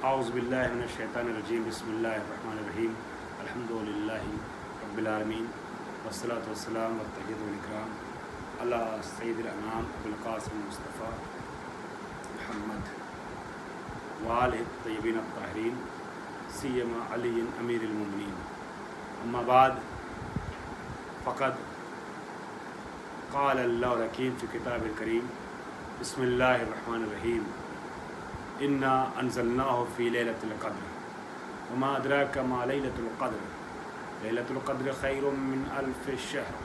اعوذ باللہ من الشیطان الرجیم بسم اللہ الرحمن الرحیم الحمدللہ رب العالمین والصلاۃ والسلام والتحیۃ والاکرام علی سید الانام ابو القاسم مصطفیٰ محمد وآلہ الطیبین الطاہرین سیما علی امیر المومنین اما بعد فقد قال اللہ الحکیم فی کتاب الکریم بسم اللہ الرحمن الرحیم انا انزلناہ فی لیلۃ القدر وما ادراک ما لیلۃ القدر لیلۃ القدر خیر من الف شہر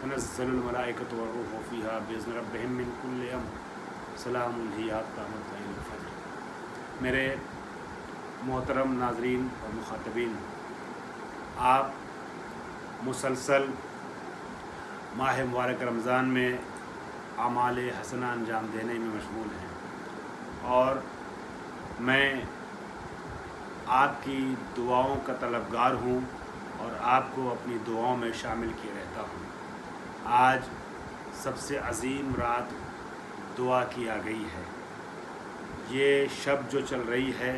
تنزل الملائکۃ والروح فیہا باذن ربہم من کل امر سلام ہی حتی مطلع الفجر۔ میرے محترم ناظرین اور مخاطبین، آپ مسلسل ماہ مبارک رمضان میں اعمال حسنہ انجام دینے میں مشغول ہیں اور میں آپ کی دعاؤں کا طلبگار ہوں اور آپ کو اپنی دعاؤں میں شامل کیے رہتا ہوں۔ آج سب سے عظیم رات دعا کی آ گئی ہے۔ یہ شب جو چل رہی ہے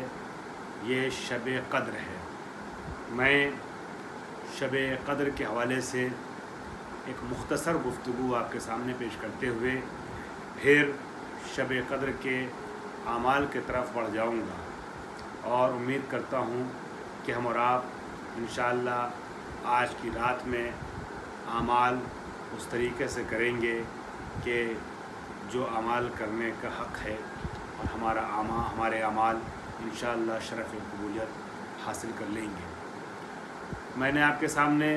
یہ شب قدر ہے۔ میں شب قدر کے حوالے سے ایک مختصر گفتگو آپ کے سامنے پیش کرتے ہوئے پھر شب قدر کے اعمال کی طرف بڑھ جاؤں گا اور امید کرتا ہوں کہ ہم اور آپ انشاءاللہ آج کی رات میں اعمال اس طریقے سے کریں گے کہ جو اعمال کرنے کا حق ہے اور ہمارے اعمال انشاءاللہ شرف قبولیت حاصل کر لیں گے۔ میں نے آپ کے سامنے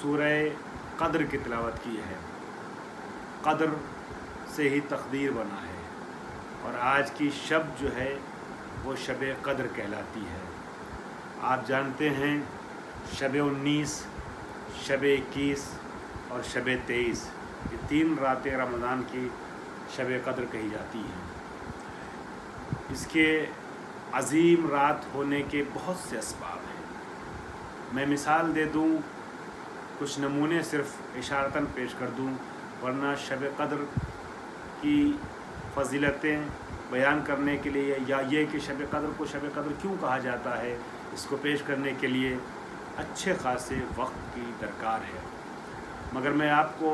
سورہ قدر کی تلاوت کی ہے۔ قدر سے ہی تقدیر بنا ہے اور آج کی شب جو ہے وہ شب قدر کہلاتی ہے۔ آپ جانتے ہیں شب 19، شب 21 اور شب 23 یہ 3 راتیں رمضان کی شب قدر کہی جاتی ہیں۔ اس کے عظیم رات ہونے کے بہت سے اسباب ہیں۔ میں مثال دے دوں، کچھ نمونے صرف اشارتاً پیش کر دوں، ورنہ شب قدر کی فضیلتیں بیان کرنے کے لیے یا یہ کہ شب قدر کو شب قدر کیوں کہا جاتا ہے، اس کو پیش کرنے کے لیے اچھے خاصے وقت کی درکار ہے۔ مگر میں آپ کو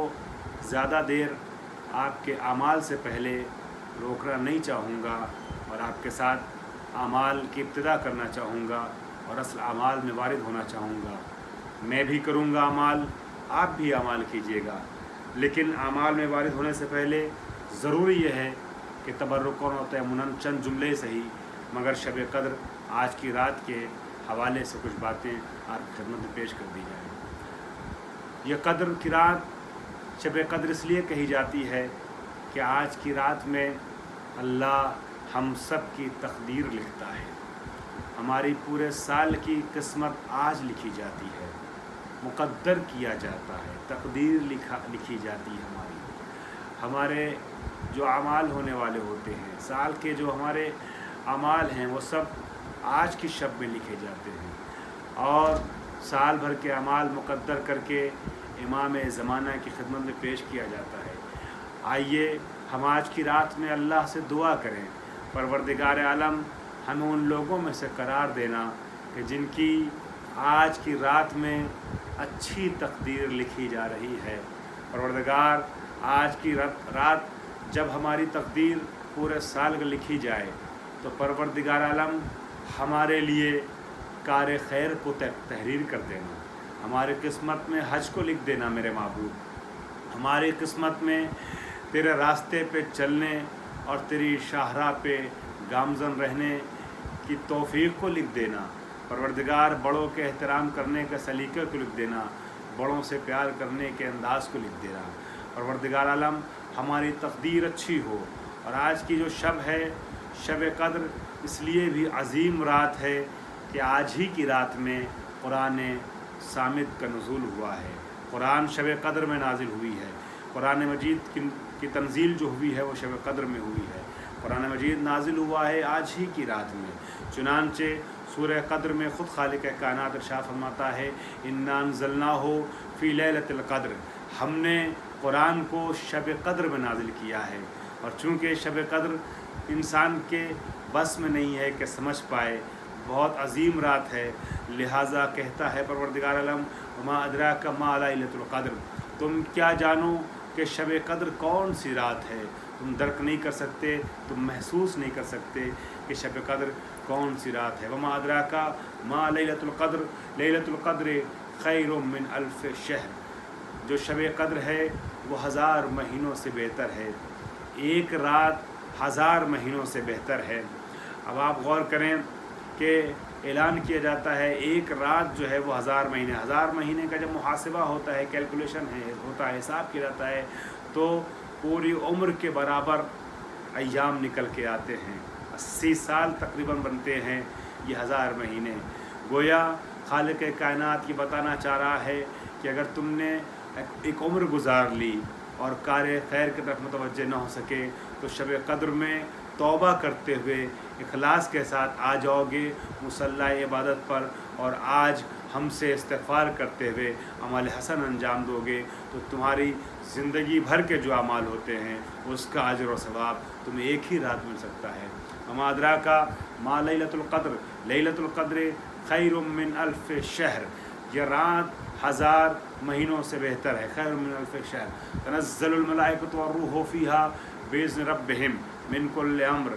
زیادہ دیر آپ کے اعمال سے پہلے روکنا نہیں چاہوں گا اور آپ کے ساتھ اعمال کی ابتدا کرنا چاہوں گا اور اصل اعمال میں وارد ہونا چاہوں گا۔ میں بھی کروں گا اعمال، آپ بھی اعمال کیجیے گا، لیکن اعمال میں وارد ہونے سے پہلے ضروری یہ ہے کہ تبرکاً و تیمناً چند جملے صحیح مگر شب قدر آج کی رات کے حوالے سے کچھ باتیں آپ کی خدمت میں پیش کر دی جائیں۔ یہ قدر کی رات شب قدر اس لیے کہی جاتی ہے کہ آج کی رات میں اللہ ہم سب کی تقدیر لکھتا ہے۔ ہماری پورے سال کی قسمت آج لکھی جاتی ہے، مقدر کیا جاتا ہے، تقدیر لکھی جاتی ہے۔ ہمارے جو اعمال ہونے والے ہوتے ہیں، سال کے جو ہمارے اعمال ہیں وہ سب آج کی شب میں لکھے جاتے ہیں اور سال بھر کے اعمال مقدر کر کے امام زمانہ کی خدمت میں پیش کیا جاتا ہے۔ آئیے ہم آج کی رات میں اللہ سے دعا کریں، پروردگار عالم ہمیں ان لوگوں میں سے قرار دینا کہ جن کی آج کی رات میں اچھی تقدیر لکھی جا رہی ہے۔ پروردگار آج کی رات جب ہماری تقدیر پورے سال کا لکھی جائے تو پروردگار عالم ہمارے لیے کار خیر کو تحریر کر دینا، ہماری قسمت میں حج کو لکھ دینا میرے معبود، ہماری قسمت میں تیرے راستے پہ چلنے اور تیری شاہراہ پہ گامزن رہنے کی توفیق کو لکھ دینا، پروردگار بڑوں کے احترام کرنے کے سلیقے کو لکھ دینا، بڑوں سے پیار کرنے کے انداز کو لکھ دینا۔ پروردگار عالم ہماری تقدیر اچھی ہو۔ اور آج کی جو شب ہے شب قدر اس لیے بھی عظیم رات ہے کہ آج ہی کی رات میں قرآن صامت کا نزول ہوا ہے۔ قرآن شب قدر میں نازل ہوئی ہے۔ قرآن مجید کی تنزیل جو ہوئی ہے وہ شب قدر میں ہوئی ہے۔ قرآن مجید نازل ہوا ہے آج ہی کی رات میں، چنانچہ سورہ قدر میں خود خالق کائنات ارشاد فرماتا ہے انا انزلناہ فی لیلۃ القدر، ہم نے قرآن کو شب قدر میں نازل کیا ہے۔ اور چونکہ شب قدر انسان کے बस में नहीं है कि समझ पाए। बहुत अजीम रात है, लिहाजा कहता है परवरदिगार आलम वमा अदराका मा लैलतुल क़द्र, तुम क्या जानो कि शब कद्र कौन सी रात है। तुम दर्क नहीं कर सकते, तुम महसूस नहीं कर सकते कि शब कद्र कौन सी रात है। वमा अदराका मा लैलतुल क़द्र, लैलतुल क़द्र खैरुम मिन अल्फ शहर, जो शब कद्र है वो 1000 महीनों से बेहतर है। एक रात 1000 महीनों से बेहतर है। अब आप गौर करें कि ऐलान किया जाता है एक रात जो है वो 1000 महीने, 1000 महीने का जब मुहासिबा होता है, कैलकुलेशन होता है, हिसाब किया जाता है, तो पूरी उम्र के बराबर अय्याम निकल के आते हैं। 80 साल तकरीबन बनते हैं ये 1000 महीने। गोया खालिक कायनात ये बताना चाह रहा है कि अगर तुमने एक उम्र गुजार ली और कार्य खैर की तरफ मुतवज्जे न हो सके तो शब कद्र में तौबा करते हुए इखलास के साथ आ जाओगे मुसल्ला इबादत पर, और आज हमसे इस्तिग़फ़ार करते हुए अमल हसन अंजाम दोगे तो तुम्हारी ज़िंदगी भर के जो अमाल होते हैं उसका अजर व सवाब तुम्हें एक ही रात मिल सकता है। वमा अदराका मा लैलतुल क़द्र, लैलतुल क़द्र खैरुम मिन अल्फ शहर, यह रात 1000 महीनों से बेहतर है। खैरुम मिन अल्फ शहर तनज़्ज़लुल मलाइकतु वरूह फ़ीहा बिइज़्नि रब्बिहिम मिन कुल्लि अम्र,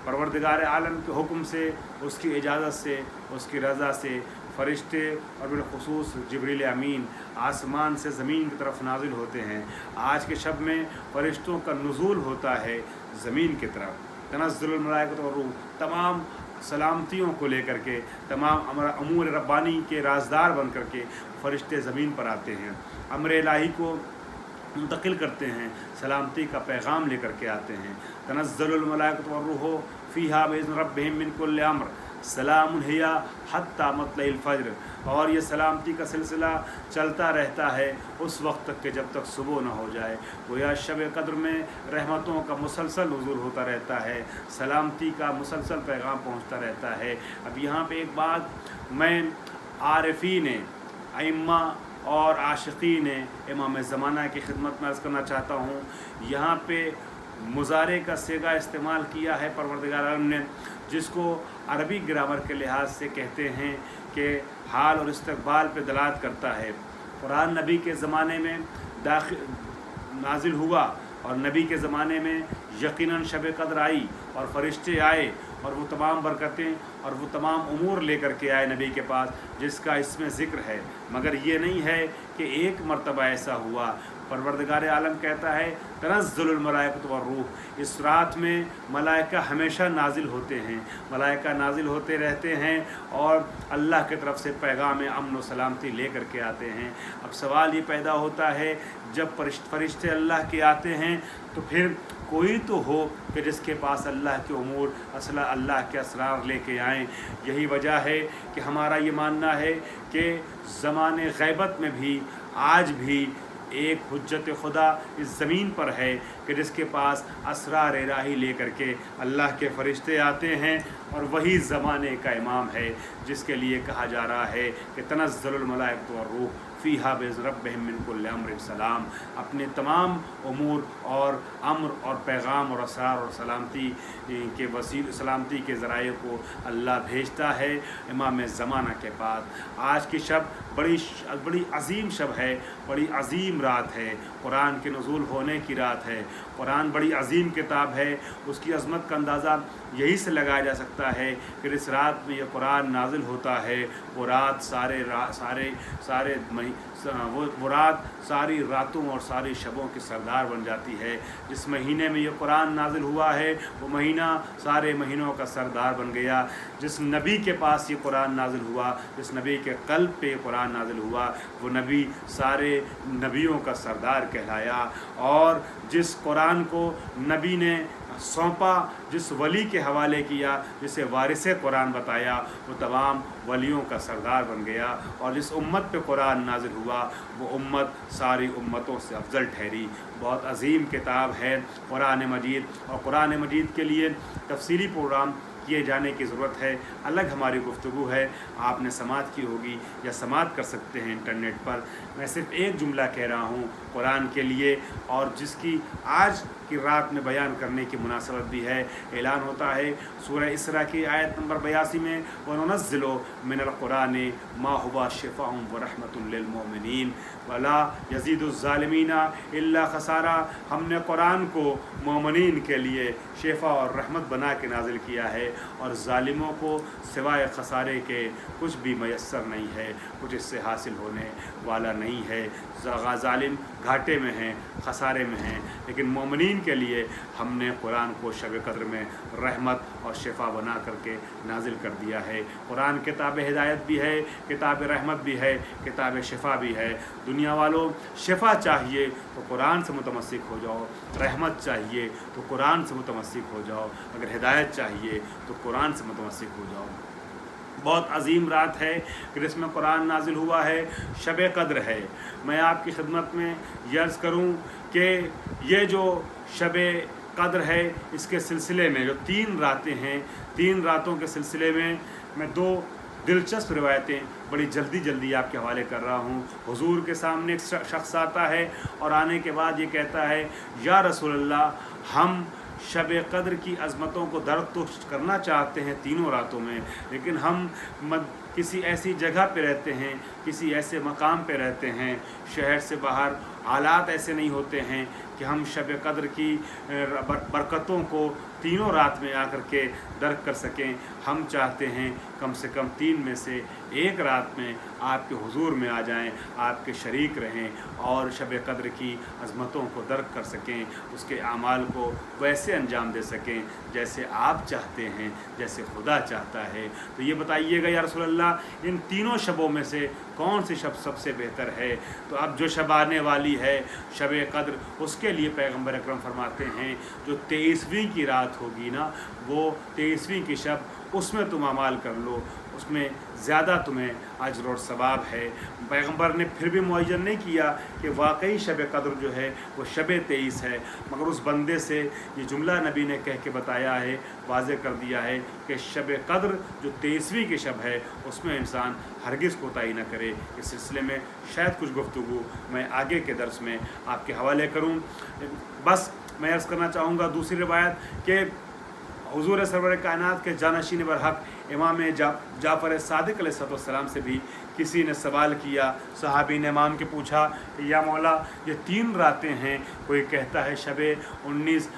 परवरदिगार आलम के हुक्म से, उसकी इजाज़त से, उसकी रज़ा से फ़रिश्ते और बिलख़ुसूस जिब्रील अमीन आसमान से ज़मीन की तरफ नाजिल होते हैं। आज के शब में फ़रिश्तों का नुज़ूल होता है ज़मीन की तरफ। तनज़्ज़ुलुल मलाइकतु वरूह, तमाम सलामतियों को लेकर के, तमाम अमूर रब्बानी के राजदार बन कर के फ़रिश्ते ज़मीन पर आते हैं, अम्र इलाही को मुंतकिल करते हैं, सलामती का पैगाम लेकर के आते हैं। तनज़्ज़लुल मलाइकतु वरूह फ़ीहा बिइज़्नि रब्बिहिम मिन कुल्लि अम्र सलामुन हिया हत्ता मतलइल फ़ज्र, और ये सलामती का सिलसिला चलता रहता है उस वक्त तक कि जब तक सुबह न हो जाए। गोया शब कद्र में रहमतों का मुसलसल नुज़ूल होता रहता है, सलामती का मुसलसल पैगाम पहुँचता रहता है। अब यहाँ पे एक बात मैं आरिफ़ीन अइम्मा और आशिक़ीन इमाम ज़माना की खिदमत में अर्ज़ करना चाहता हूँ। यहाँ पे मुज़ारे का सेगा इस्तेमाल किया है परवरदिगार आलम ने, जिसको अरबी ग्रामर के लिहाज से कहते हैं कि हाल और इस्तक़बाल पे दलालत करता है। कुरान नबी के ज़माने में नाजिल हुआ और नबी के ज़माने में यकीनन शब कद्र आई और फ़रिश्ते आए और वो तमाम बरकतें और वो तमाम उमूर लेकर के आए नबी के पास जिसका इसमें ज़िक्र है। मगर ये नहीं है कि एक मरतबा ऐसा हुआ। परवरदिगार आलम कहता है तनज़्ज़ुलुल मलाइकतु वरूह, इस रात में मलाइका हमेशा नाजिल होते हैं, मलाइका नाजिल होते रहते हैं और अल्लाह की तरफ से पैगाम अमन व सलामती ले कर के आते हैं। अब सवाल ये पैदा होता है जब फरिश्ते अल्लाह के आते हैं तो फिर कोई तो हो कि जिसके पास अल्लाह के उमूर असला अल्लाह के असरार लेके आएँ। यही वजह है कि हमारा ये मानना है कि ज़माने ग़ैबत में भी आज भी एक हुज्जत खुदा इस ज़मीन पर है कि जिसके पास असरार इलाही लेकर के अल्लाह के फ़रिश्ते आते हैं, और वही ज़माने का इमाम है जिसके लिए कहा जा रहा है कि तनज़्ज़लुल मलाइकतु वरूह फ़ीहा बिइज़्नि रब्बिहिम मिन कुल्लि अम्रिन सलाम। अपने तमाम उमूर और अम्र और पैगाम और असरार और सलामती के वसील सलामती के ज़राए को अल्लाह भेजता है इमाम ज़माना के पास। आज की शब बड़ी अज़ीम शब है, बड़ी अज़ीम रात है, कुरान के नुज़ूल होने की रात है। कुरान बड़ी अज़ीम किताब है, उसकी अज़मत का अंदाज़ा यही से लगाया जा सकता है कि इस रात में यह कुरान नाजिल होता है। वो रात वो रात सारी रातों और सारी शबों की सरदार बन जाती है। जिस महीने में ये कुरान नाजिल हुआ है वो महीना सारे महीनों का सरदार बन गया। जिस नबी के पास ये कुरान नाजिल हुआ, जिस नबी के क़ल्ब पे कुरान नाजिल हुआ, वो नबी सारे नबियों का सरदार कहलाया। और जिस कुरान को नबी ने सौंपा, जिस वली के हवाले किया, जिसे वारिस कुरान बताया, वो तमाम वलियों का सरदार बन गया। और जिस उम्मत पे कुरान नाजिल हुआ वो उम्मत सारी उम्मतों से अफजल ठहरी। बहुत अजीम किताब है कुरान मजीद, और कुरान मजीद के लिए तफसीली प्रोग्राम किए जाने की ज़रूरत है। अलग हमारी गुफ्तगू है, आपने समात की होगी या समात कर सकते हैं इंटरनेट पर। मैं सिर्फ़ एक जुमला कह रहा हूँ, कुरान के लिए, और जिसकी आज की रात में बयान करने की मुनासबत भी है। ऐलान होता है सूरह इसरा की आयत नंबर 82 में, वनुनज़्ज़िलु मिनल कुरानि मा हुवा शिफ़ाउन व रहमतुन लिल मोमिनीन वला यज़ीदुज़्ज़ालिमीना इल्ला खसारा। हमने कुरान को मोमिनीन के लिए शिफा और रहमत बना के नाजिल किया है, और ज़ालिमों को सिवाय खसारे के कुछ भी मैसर नहीं है, कुछ इससे हासिल होने वाला नहीं है। ज़ालिम घाटे में हैं, खसारे में हैं, लेकिन मोमिनीन के लिए हमने कुरान को शब कद्र में रहमत और शिफा बना करके नाजिल कर दिया है। कुरान किताब हिदायत भी है, किताब रहमत भी है, किताब शिफा भी है। दुनिया वालों, शिफा चाहिए तो कुरान से मुतमस्सिक हो जाओ, रहमत चाहिए तो कुरान से मुतमस्सिक हो जाओ, अगर हिदायत चाहिए तो कुरान से मुतमस्सिक हो जाओ। बहुत अजीम रात है कि जिसमें कुरान नाजिल हुआ है, शब कद्र है। मैं आपकी खिदमत में ये अर्ज़ करूँ कि ये जो शब कद्र है, इसके सिलसिले में जो 3 रातें हैं, 3 रातों के सिलसिले में मैं 2 दिलचस्प रिवायतें बड़ी जल्दी आपके हवाले कर रहा हूँ। हुजूर के सामने एक शख्स आता है और आने के बाद ये कहता है, या रसूलल्लाह, हम शब कद्र की अज़मतों को दर्द तो करना चाहते हैं तीनों रातों में, लेकिन हम किसी ऐसी जगह पे रहते हैं, किसी ऐसे मकाम पे रहते हैं, शहर से बाहर हालात ऐसे नहीं होते हैं कि हम शब कद्र की बरकतों को तीनों रात में आकर के दर्क कर सकें। हम चाहते हैं कम से कम 3 में से 1 रात में आपके हुजूर में आ जाएं, आपके शरीक रहें और शब कद्र की अज़मतों को दर्क कर सकें, उसके आमाल को वैसे अंजाम दे सकें जैसे आप चाहते हैं, जैसे खुदा चाहता है। तो ये बताइएगा या रसूल अल्लाह, इन तीनों शबों में से कौन सी शब सबसे बेहतर है? तो अब जो शब आने वाली है शब कद्र, उसके लिए पैगम्बर अकरम फरमाते हैं जो 23वीं की रात होगी ना, वो 23वीं की शब, उसमें तुम अमाल कर लो, उसमें ज़्यादा तुम्हें अजर और सवाब है। पैगम्बर ने फिर भी मुअय्यन नहीं किया कि वाकई शब कद्र जो है वो शब 23 है, मगर उस बंदे से ये जुमला नबी ने कह के बताया है, वाज़े कर दिया है कि शब कद्र जो 23वीं की शब है उसमें इंसान हरगिज़ कोताही न करे। इस सिलसिले में शायद कुछ गुफ्तगू मैं आगे के दर्स में आपके हवाले करूँ। बस मैं अर्ज़ करना चाहूँगा दूसरी रिवायत कि हुज़ूर सरवर कायनात के जानशीन बरहक इमाम जाफ़र सादिक़ अलैहिस्सलाम से भी किसी ने सवाल किया। सहाबी ने इमाम के पूछा कि या मौला, ये 3 रातें हैं, कोई कहता है शब 19,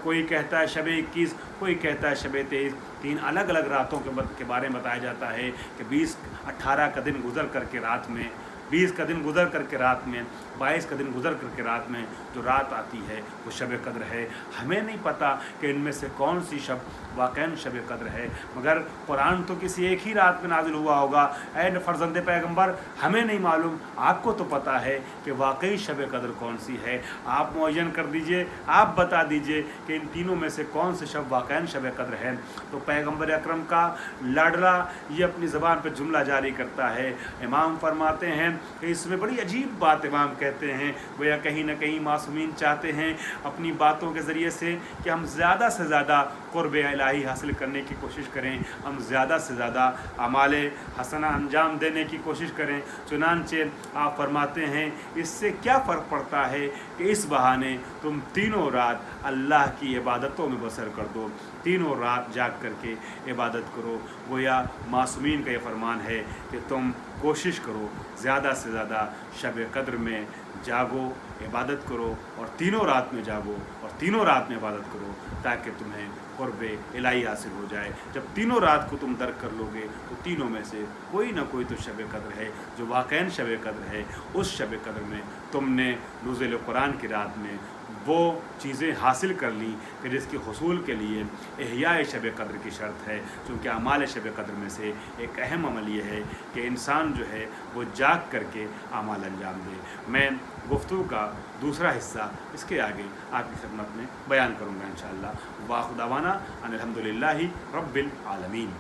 कोई कहता है शब 21, कोई कहता है शब 23, 3 अलग अलग रातों के बारे में बताया जाता है कि 20-18 का दिन गुजर करके रात में, 20 का दिन गुजर करके रात में, 22 का दिन गुजर करके रात में जो रात आती है वो शब कद्र है। हमें नहीं पता कि इनमें से कौन सी शब वाक़ई शब कद्र है, मगर कुरान तो किसी एक ही रात में नाजिल हुआ होगा। ऐ फर्जंदे पैगंबर, हमें नहीं मालूम, आपको तो पता है कि वाकई शब कद्र कौन सी है। आप मुअय्यन कर दीजिए, आप बता दीजिए कि इन तीनों में से कौन से शब वाक़ई शब कद्र है। तो पैगंबर अकरम का लाडला ये अपनी ज़बान पर जुमला जारी करता है। इमाम फरमाते हैं कि इसमें बड़ी अजीब बात इमाम कहते हैं, गोया कहीं ना कहीं मासूमीन चाहते हैं अपनी बातों के ज़रिए से कि हम ज़्यादा से ज़्यादा क़ुर्ब इलाही हासिल करने की कोशिश करें, हम ज़्यादा से ज़्यादा अमाले हसना अंजाम देने की कोशिश करें। चुनांचे आप फरमाते हैं इससे क्या फ़र्क पड़ता है कि इस बहाने तुम तीनों रात अल्लाह की इबादतों में बसर कर दो, तीनों रात जाग करके इबादत करो। गोया मासूमीन का ये फरमान है कि तुम कोशिश करो ज़्यादा से ज़्यादा शब कद्र में जागो, इबादत करो, और तीनों रात में जागो और तीनों रात में इबादत करो, ताकि तुम्हें क़ुर्ब इलाही हासिल हो जाए। जब तीनों रात को तुम दर्क कर लोगे तो तीनों में से कोई ना कोई तो शब कद्र है जो वाक़ई शब कद्र है। उस शब कद्र में तुमने नुज़ूल कुरान की रात में वो चीज़ें हासिल कर ली कि जिसके हुसूल के लिए इहयाए शब कद्र की शर्त है। क्योंकि अमाल शब कद्र में से एक अहम अमल ये है कि इंसान जो है वो जाग करके अमाल अंजाम दे। मैं गुफ्तगू का दूसरा हिस्सा इसके आगे आपकी खिदमत में बयान करूँगा इंशाअल्लाह। वाखुदावाना अनिल हम्दुलिल्लाहि रब्बिल आलमीन।